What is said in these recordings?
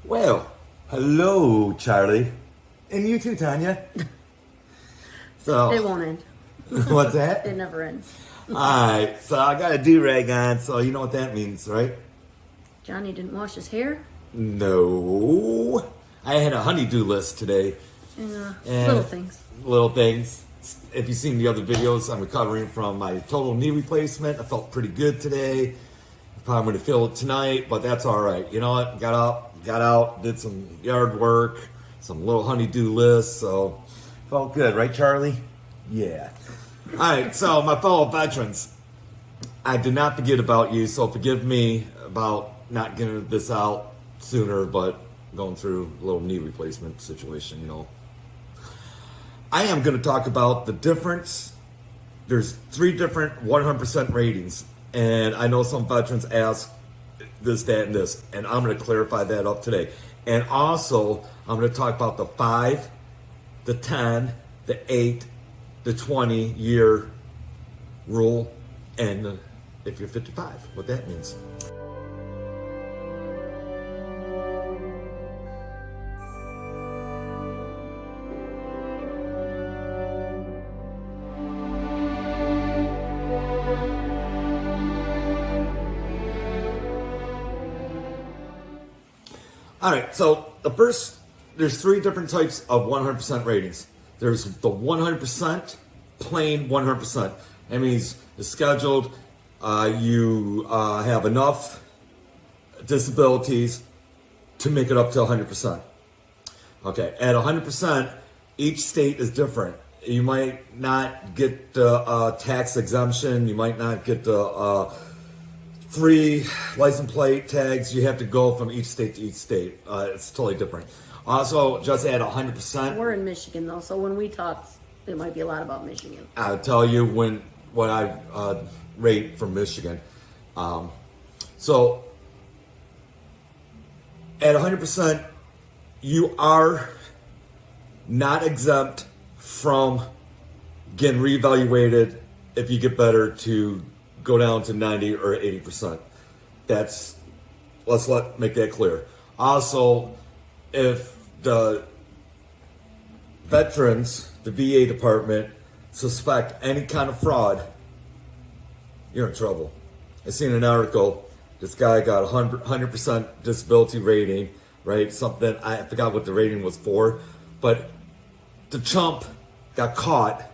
Well, hello, Charlie. And you too, Tanya. So, It won't end. what's that? It never ends. Alright, so I got a do-rag on, so you know what that means, right? Johnny didn't wash his hair. No. I had a honey-do list today. And And little things. Little things. If you've seen the other videos, I'm recovering from my total knee replacement. I felt pretty good today. Probably going to feel it tonight, but that's all right. You know what? Got up, got out, did some yard work, some little honey-do lists, so felt good, right, Charlie? Yeah. All right, so my fellow veterans, I did not forget about you, so forgive me about not getting this out sooner, but going through a little knee replacement situation, you know. I am going to talk about the difference. There's 3 different 100% ratings, and I know some veterans ask this, that, and this, and I'm going to clarify that up today. And also, I'm going to talk about the 5, the 10, the 8, the 20-year rule, and if you're 55, what that means. All right, so there's 3 different types of 100% ratings. There's the 100%, plain 100%. That means it's scheduled, you have enough disabilities to make it up to 100%. Okay, at 100%, each state is different. You might not get the tax exemption, you might not get the 3 license plate tags. You have to go from each state to each state. It's totally different. Also, just at 100%. We're in Michigan, though, so when we talk, it might be a lot about Michigan. I'll tell you what I rate from Michigan. So, at 100%, you are not exempt from getting reevaluated if you get better to go down to 90 or 80%. Let's make that clear. Also, if the veterans, the VA department, suspect any kind of fraud, you're in trouble. I seen an article, this guy got 100% disability rating, right? Something, I forgot what the rating was for, but the chump got caught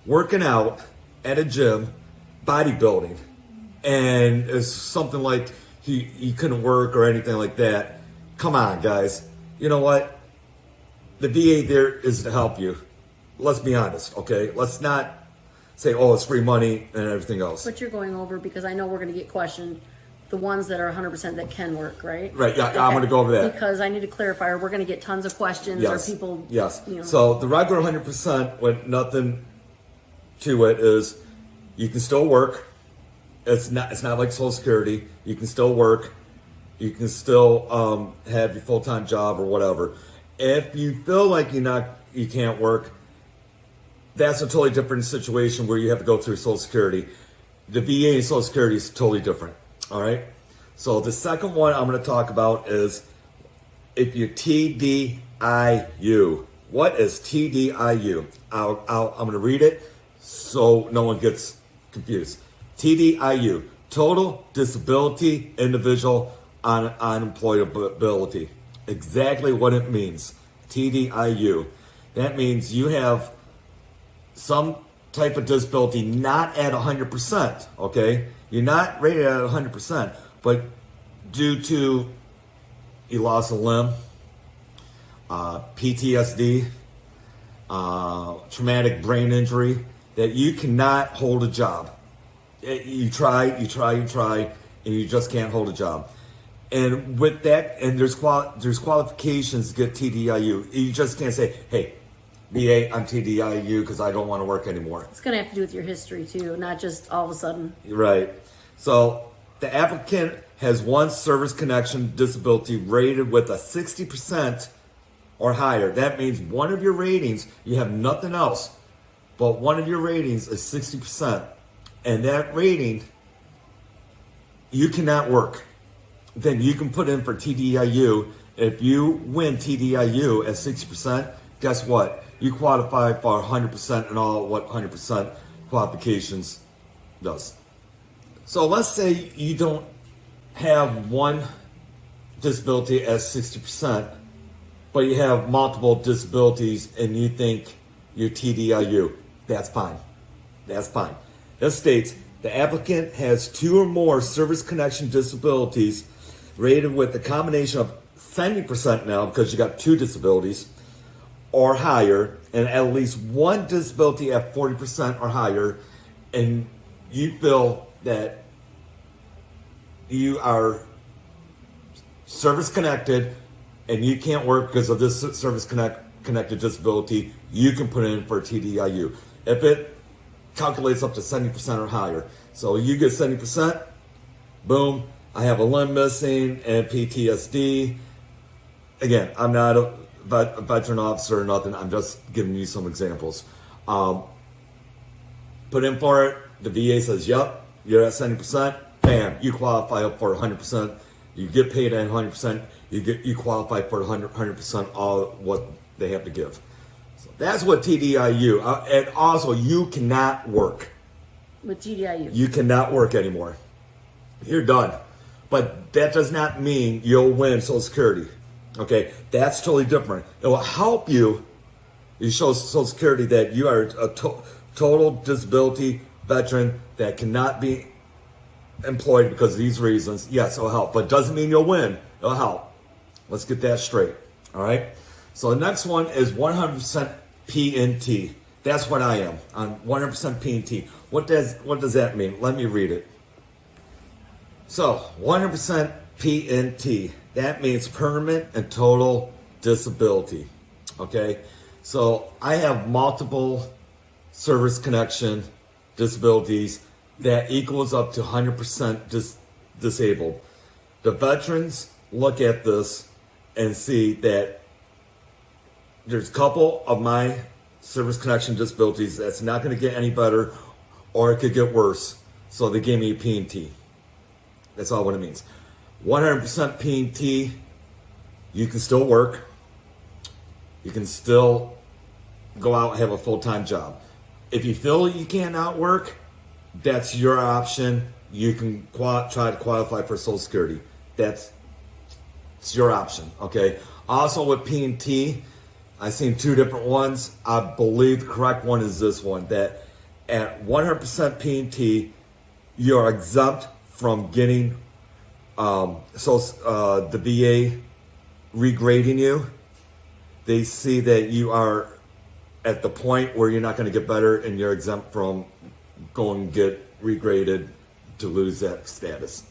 working out at a gym, bodybuilding, and it's something like he couldn't work or anything like that. Come on, guys. You know what? The VA there is to help you. Let's be honest, okay? Let's not say, oh, it's free money and everything else. But you're going over, because I know we're going to get questioned, the ones that are 100% that can work, right? Right, yeah, okay. I'm going to go over that. Because I need to clarify, we're going to get tons of questions, Yes. or people... Yes. You know. So the regular 100% with nothing to it is you can still work. It's not like Social Security. You can still work. You can still have your full-time job or whatever. If you feel like you can't work, that's a totally different situation where you have to go through Social Security. The VA and Social Security is totally different. All right. So the second one I'm going to talk about is if you're TDIU. What is TDIU? I'm going to read it so no one gets confused. TDIU, total disability, individual unemployability. Exactly what it means. TDIU. That means you have some type of disability not at 100%, okay? You're not rated at 100%, but due to you lost a limb, PTSD, traumatic brain injury, that you cannot hold a job. You try, and you just can't hold a job. And with that, and there's qualifications to get TDIU. You just can't say, hey, VA, I'm TDIU because I don't want to work anymore. It's going to have to do with your history, too, not just all of a sudden. Right. So the applicant has one service connection disability rated with a 60% or higher. That means one of your ratings, you have nothing else, but one of your ratings is 60%. And that rating, you cannot work. Then you can put in for TDIU If you win TDIU at 60%, guess what? You qualify for 100% and all what 100% qualifications does. So let's say you don't have one disability at 60%, but you have multiple disabilities and you think you're TDIU. That's fine. That's fine. It states the applicant has 2 or more service connection disabilities rated with a combination of 70% now because you got 2 disabilities or higher, and at least 1 disability at 40% or higher, and you feel that you are service connected and you can't work because of this service connected disability, you can put in for TDIU. If it calculates up to 70% or higher. So you get 70%, boom, I have a limb missing and PTSD. Again, I'm not a veteran officer or nothing. I'm just giving you some examples. Put in for it. The VA says, yep, you're at 70%. Bam, you qualify up for 100%. You get paid at 100%. You qualify for 100% all what they have to give. So that's what TDIU. And also, you cannot work. With TDIU. You cannot work anymore. You're done. But that does not mean you'll win Social Security. Okay, that's totally different. It will help you. You show Social Security that you are a total disability veteran that cannot be employed because of these reasons. Yes, it'll help, but doesn't mean you'll win. It'll help. Let's get that straight. All right. So the next one is 100% P&T. That's what I am. I'm 100% P&T. What does that mean? Let me read it. So 100% P&T. That means permanent and total disability. Okay. So I have multiple service connection disabilities that equals up to 100% disabled. The veterans look at this and see that there's a couple of my service connection disabilities that's not going to get any better or it could get worse. So they gave me a P&T. That's all what it means. 100% P&T, you can still work. You can still go out and have a full-time job. If you feel you cannot work, that's your option. You can try to qualify for Social Security. It's your option, okay? Also with P&T, I've seen 2 different ones. I believe the correct one is this one, that at 100% P&T, you're exempt from getting the VA regrading you. They see that you are at the point where you're not going to get better and you're exempt from going and get regraded to lose that status.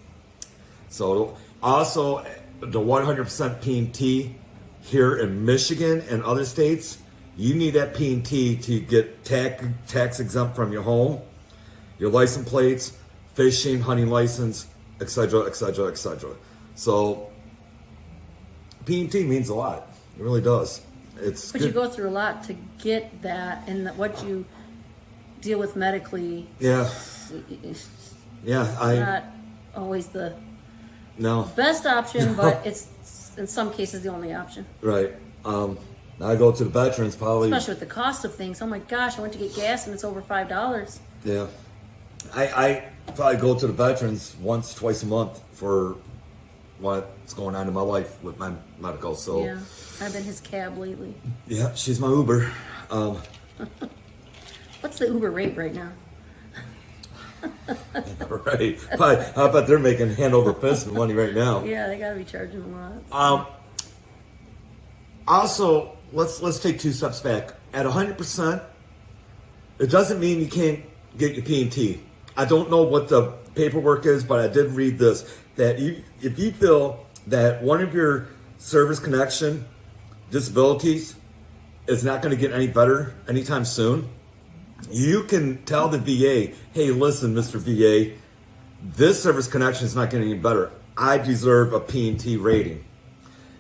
So also the 100% P&T here in Michigan and other states, you need that P&T to get tax exempt from your home, your license plates, fishing, hunting license, etc., etc., etc. So P&T means a lot. It really does. It's But good. you go through a lot to get that, and what you deal with medically. Yeah. Yeah. Not always the best option, but it's in some cases the only option. Right. I go to the veterans probably. Especially with the cost of things. Oh my gosh, I went to get gas and it's over $5. Yeah. I probably go to the veterans once, twice a month for what's going on in my life with my medical. So yeah, I've been his cab lately. Yeah, she's my Uber. What's the Uber rate right now? Right. I bet they're making hand over fist money right now. Yeah, they gotta be charging a lot. Also, let's take 2 steps back. At 100%, it doesn't mean you can't get your P&T. I don't know what the paperwork is, but I did read this, that if you feel that one of your service connection disabilities is not going to get any better anytime soon, you can tell the VA, hey, listen, Mr. VA, this service connection is not getting any better. I deserve a P&T rating.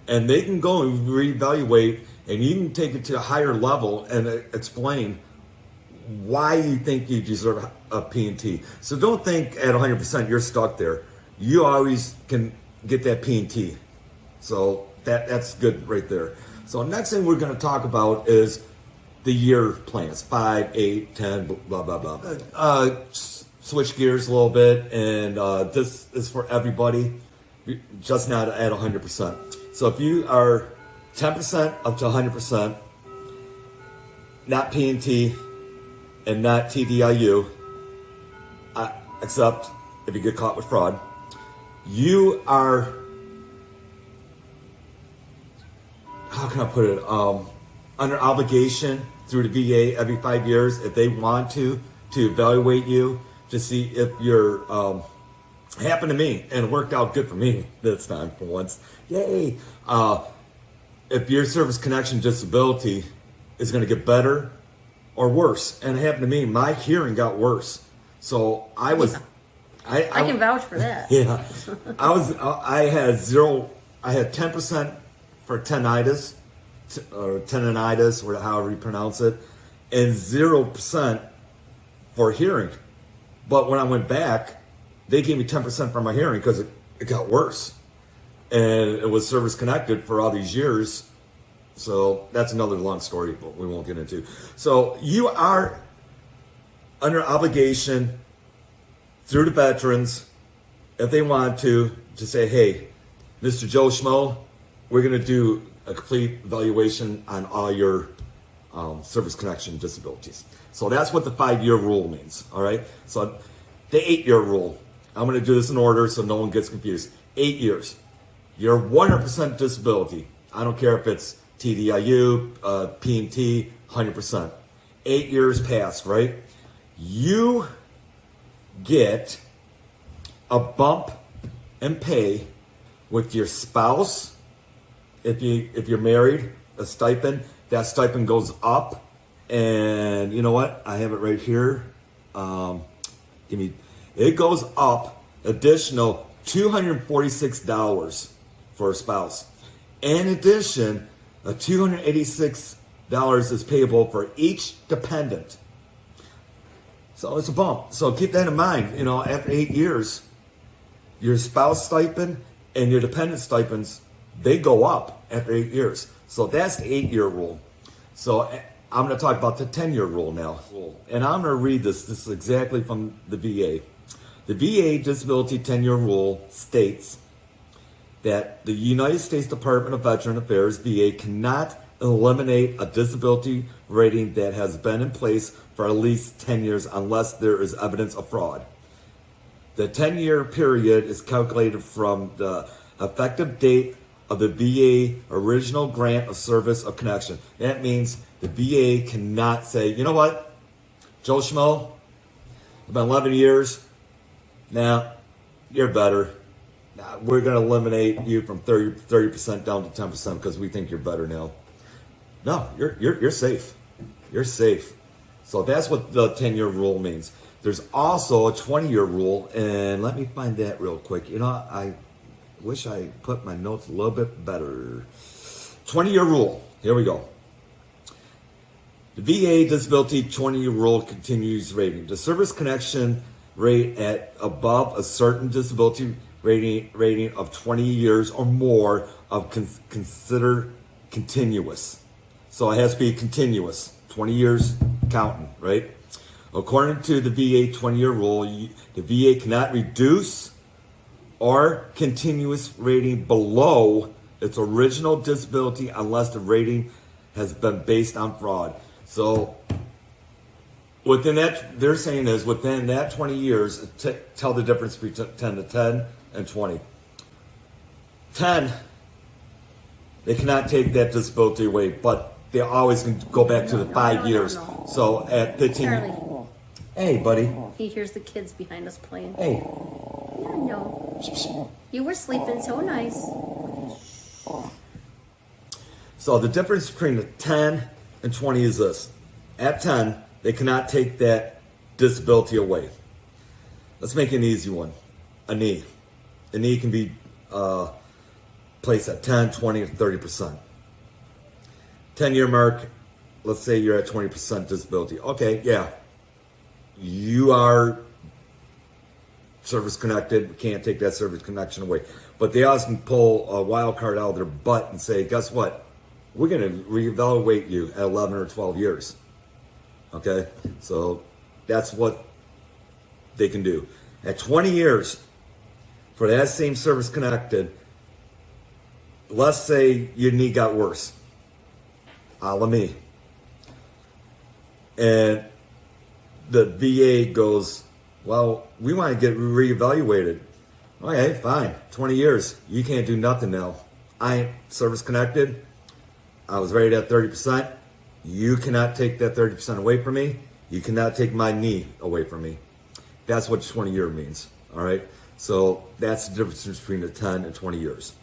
And they can go and reevaluate, and you can take it to a higher level and explain why you think you deserve a P&T. So don't think at 100% you're stuck there. You always can get that P&T. So that's good right there. So next thing we're going to talk about is the year plans, 5, 8, 10, blah, blah, blah. Switch gears a little bit, and this is for everybody, just not at 100%. So if you are 10% up to 100%, not P&T and not TDIU, except if you get caught with fraud, you are, how can I put it, under obligation through the VA every 5 years if they want to evaluate you to see if you're, happened to me and it worked out good for me this time for once. Yay! If your service connection disability is going to get better or worse, and it happened to me, my hearing got worse. So I was, I can vouch for that. Yeah, I had 10% for tinnitus, or tendonitis, or however you pronounce it, and 0% for hearing. But when I went back, they gave me 10% for my hearing because it got worse. And it was service connected for all these years. So that's another long story, but we won't get into. So you are under obligation through the veterans, if they want to say, hey, Mr. Joe Schmo, we're going to do a complete evaluation on all your service connection disabilities. So that's what the 5-year rule means, all right? So the 8-year rule, I'm going to do this in order so no one gets confused. 8 years, you're 100% disability. I don't care if it's TDIU, P&T, 100%. 8 years passed, right? You get a bump in pay with your spouse. If you're married, a stipend, that stipend goes up. And you know what? I have it right here. It goes up additional $246 for a spouse. In addition, $286 is payable for each dependent. So it's a bump. So keep that in mind. You know, after 8 years, your spouse stipend and your dependent stipends, they go up after 8 years. So that's the 8-year rule. So I'm going to talk about the 10-year rule now. And I'm going to read this. This is exactly from the VA. The VA Disability 10-Year Rule states that the United States Department of Veteran Affairs, VA, cannot eliminate a disability rating that has been in place for at least 10 years unless there is evidence of fraud. The 10-year period is calculated from the effective date of the VA original grant of service of connection. That means the VA cannot say, you know what, Joe Schmo, it's been 11 years, now you're better. Nah, we're going to eliminate you from 30% down to 10% because we think you're better now. No, you're safe. You're safe. So that's what the 10-year rule means. There's also a 20-year rule, and let me find that real quick. You know, I wish I put my notes a little bit better. 20-year rule. Here we go. The VA Disability 20-year rule continues rating. The service connection rate at above a certain disability rating of 20 years or more of consider continuous. So it has to be continuous, 20 years counting, right? According to the VA 20-year rule, the VA cannot reduce or continuous rating below its original disability unless the rating has been based on fraud. So within that, they're saying is within that 20 years, tell the difference between 10 to 10 and 20. 10, they cannot take that disability away, but they always can go back to the 5 years. No. So at 15, Charlie. Hey, buddy. He hears the kids behind us playing. Hey. Yeah, no. You were sleeping so nice. So the difference between the 10 and 20 is this. At 10, they cannot take that disability away. Let's make an easy one. A knee. A knee can be placed at 10, 20, or 30%. 10-year mark, let's say you're at 20% disability. Okay, yeah. You are service connected. We can't take that service connection away. But they also can pull a wild card out of their butt and say, guess what? We're going to reevaluate you at 11 or 12 years. Okay? So that's what they can do. At 20 years, for that same service connected, let's say your knee got worse, a la me, and the VA goes, well, we want to get reevaluated. Okay, fine, 20 years, you can't do nothing now. I ain't service connected. I was rated at 30%. You cannot take that 30% away from me. You cannot take my knee away from me. That's what 20 year means, all right? So that's the difference between the 10 and 20 years.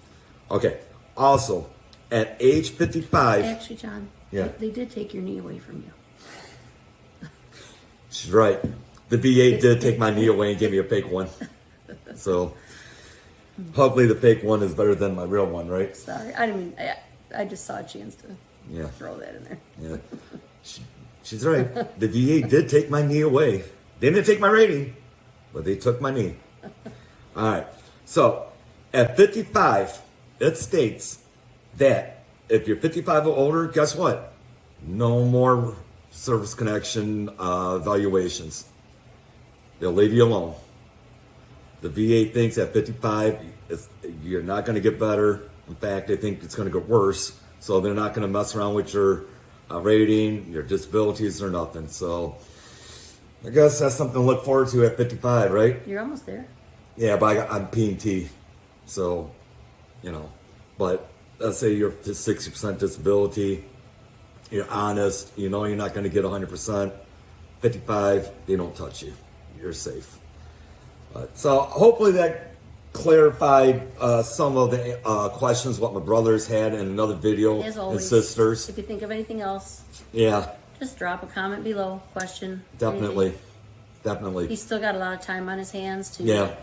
Okay, also, at age 55... Actually, John, yeah. they did take your knee away from you. She's right. The VA did take my knee away and gave me a fake one. So, hopefully the fake one is better than my real one, right? Sorry, I just saw a chance to throw that in there. Yeah, she's right. The VA did take my knee away. They didn't take my rating, but they took my knee. All right. So, at 55, it states that if you're 55 or older, guess what? No more service connection evaluations. They'll leave you alone. The VA thinks at 55, you're not going to get better. In fact, they think it's going to get worse. So they're not going to mess around with your rating, your disabilities, or nothing. So I guess that's something to look forward to at 55, right? You're almost there. Yeah, but I'm P&T. So, but let's say you're 60% disability. You're honest. You know you're not going to get 100%. 55, they don't touch you. You're safe. So hopefully that clarified some of the questions what my brothers had in another video. As always, and sisters. if you think of anything else, just drop a comment below. Question. Definitely. Definitely. He's still got a lot of time on his hands to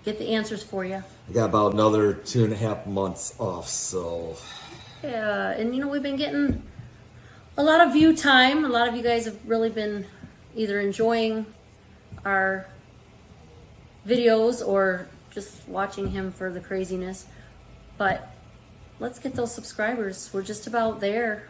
get the answers for you. I got about another 2.5 months off, so. Yeah, and we've been getting a lot of view time. A lot of you guys have really been either enjoying our videos or just watching him for the craziness. But let's get those subscribers. We're just about there.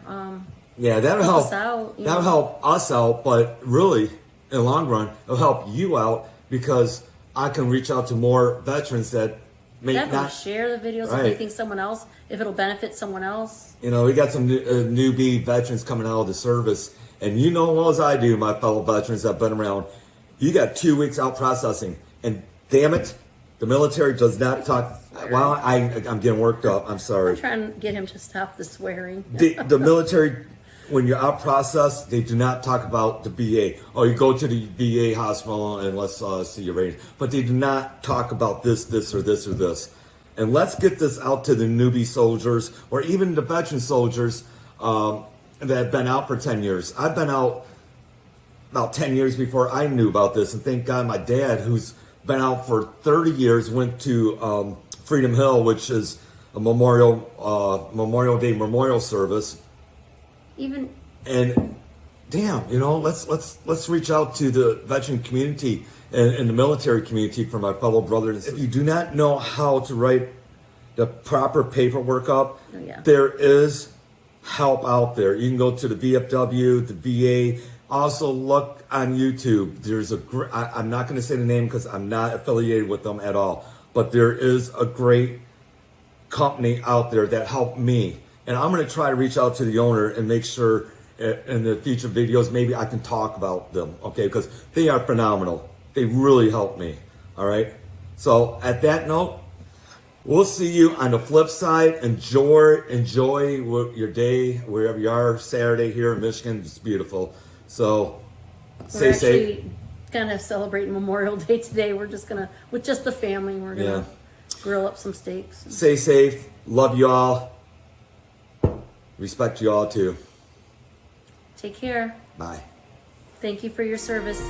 That'll help us out. That'll help us out, but really, in the long run, it'll help you out because I can reach out to more veterans that may not share the videos if you think someone else, if it'll benefit someone else. We got some newbie veterans coming out of the service, and you know as well as I do, my fellow veterans that have been around, you got 2 weeks out processing, and damn it, the military does not talk. Well, I'm getting worked up. I'm sorry. I'm trying to get him to stop the swearing. The military, when you're out process, they do not talk about the VA. Oh, you go to the VA hospital and let's see your rating. But they do not talk about this, or this, or this. And let's get this out to the newbie soldiers or even the veteran soldiers that have been out for 10 years. I've been out about 10 years before I knew about this. And thank God my dad, who's been out for 30 years, went to Freedom Hill, which is a Memorial Day memorial service. And damn, let's reach out to the veteran community and the military community for my fellow brothers. If you do not know how to write the proper paperwork up, there is help out there. You can go to the VFW, the VA. Also look on YouTube. There's I'm not going to say the name because I'm not affiliated with them at all, but there is a great company out there that helped me. And I'm going to try to reach out to the owner and make sure in the future videos, maybe I can talk about them, okay? Because they are phenomenal. They really helped me, all right? So at that note, we'll see you on the flip side. Enjoy your day, wherever you are. Saturday here in Michigan, it's beautiful. So stay safe. We're kind of celebrating Memorial Day today. We're just going to, with just the family, we're going to grill up some steaks. Stay safe. Love you all. Respect you all too. Take care. Bye. Thank you for your service.